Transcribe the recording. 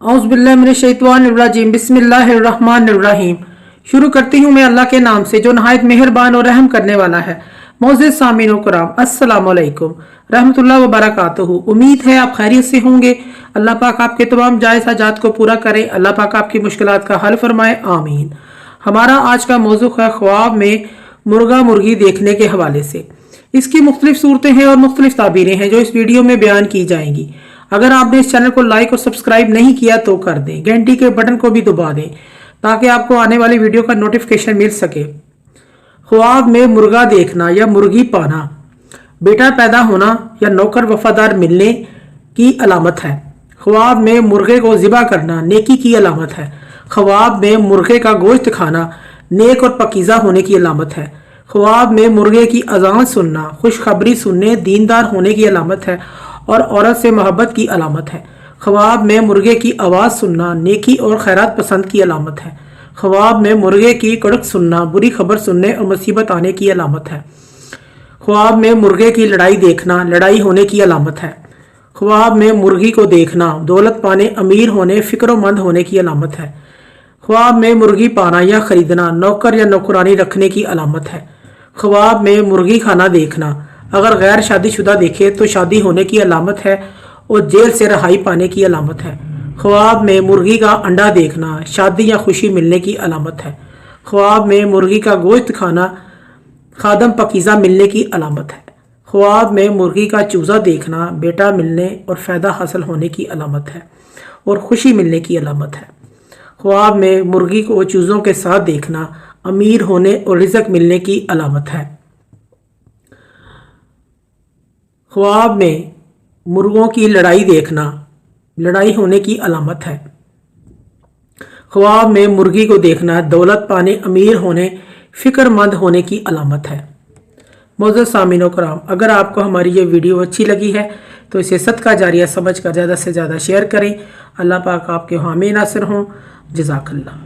औज़ुबिल्लाहिमिनश्शैतानिर्रजीम बिस्मिल्लाहिर्रहमानिर्रहीम। शुरू करती हूँ मैं अल्लाह के नाम से जो नहायत मेहरबान और रहम करने वाला है। मोअज़्ज़िज़ सामीन व कराम, अस्सलामु अलैकुम रहमतुल्लाहि व बरकातुहू। उम्मीद है आप खैरियत से होंगे। अल्लाह पाक आपके तमाम जायज़ हाजात को पूरा करे। अल्लाह पाक आपकी मुश्किलात का हल फरमाए, आमीन। हमारा आज का मौजू है ख्वाब में मुर्गा मुर्गी देखने के हवाले से। इसकी मुख्तलिफ सूरतें हैं और मुख्तलिफ ताबीरें हैं जो इस वीडियो में बयान की जाएंगी। अगर आपने इस चैनल को लाइक और सब्सक्राइब नहीं किया तो कर दें, घंटी के बटन को भी दबा दें ताकि आपको आने वाली वीडियो का नोटिफिकेशन मिल सके। ख्वाब में मुर्गा देखना या मुर्गी पाना बेटा पैदा होना या नौकर वफादार मिलने की अलामत है। ख्वाब में मुर्गे को ज़िबा करना नेकी की अलामत है। ख्वाब में मुर्गे का गोश्त खाना नेक और पकीज़ा होने की अलामत है। ख्वाब में मुर्गे की अजान सुनना खुशखबरी सुनने दीनदार होने की अलामत है और औरत से मोहब्बत की अलामत है। ख्वाब में मुर्गे की आवाज़ सुनना नेकी और खैरात पसंद की अलामत है। ख्वाब में मुर्गे की कड़क सुनना बुरी खबर सुनने और मुसीबत आने की अलामत है। ख्वाब में मुर्गे की लड़ाई देखना लड़ाई होने की अलामत है। ख्वाब में मुर्गी को देखना दौलत पाने अमीर होने फ़िक्रमंद होने की अलामत है। ख्वाब में मुर्गी पाना या ख़रीदना नौकर या नौकरानी रखने की अलामत है। ख्वाब में मुर्गी खाना देखना अगर गैर शादीशुदा देखे तो शादी होने की अलामत है और जेल से रहाई पाने की अलामत है। ख्वाब में मुर्गी का अंडा देखना शादी या खुशी मिलने की अलामत है। ख्वाब में मुर्गी का गोश्त खाना खादम पकीज़ा मिलने की अलामत है। ख्वाब में मुर्गी का चूज़ा देखना बेटा मिलने और फ़ायदा हासिल होने की अलामत है और खुशी मिलने की अलामत है। ख्वाब में मुर्गी को चूज़ों के साथ देखना अमीर होने और रिज़्क मिलने की अलामत है। ख्वाब में मुर्गों की लड़ाई देखना लड़ाई होने की अलामत है। ख्वाब में मुर्गी को देखना दौलत पाने अमीर होने फ़िक्रमंद होने की अलामत है। मोअज़्ज़िज़ सामीन व कराम, अगर आपको हमारी ये वीडियो अच्छी लगी है तो इसे सदका जारिया समझ कर ज़्यादा से ज़्यादा शेयर करें। अल्लाह पाक आपके हामी नासिर हों। जज़ाकल्लाह।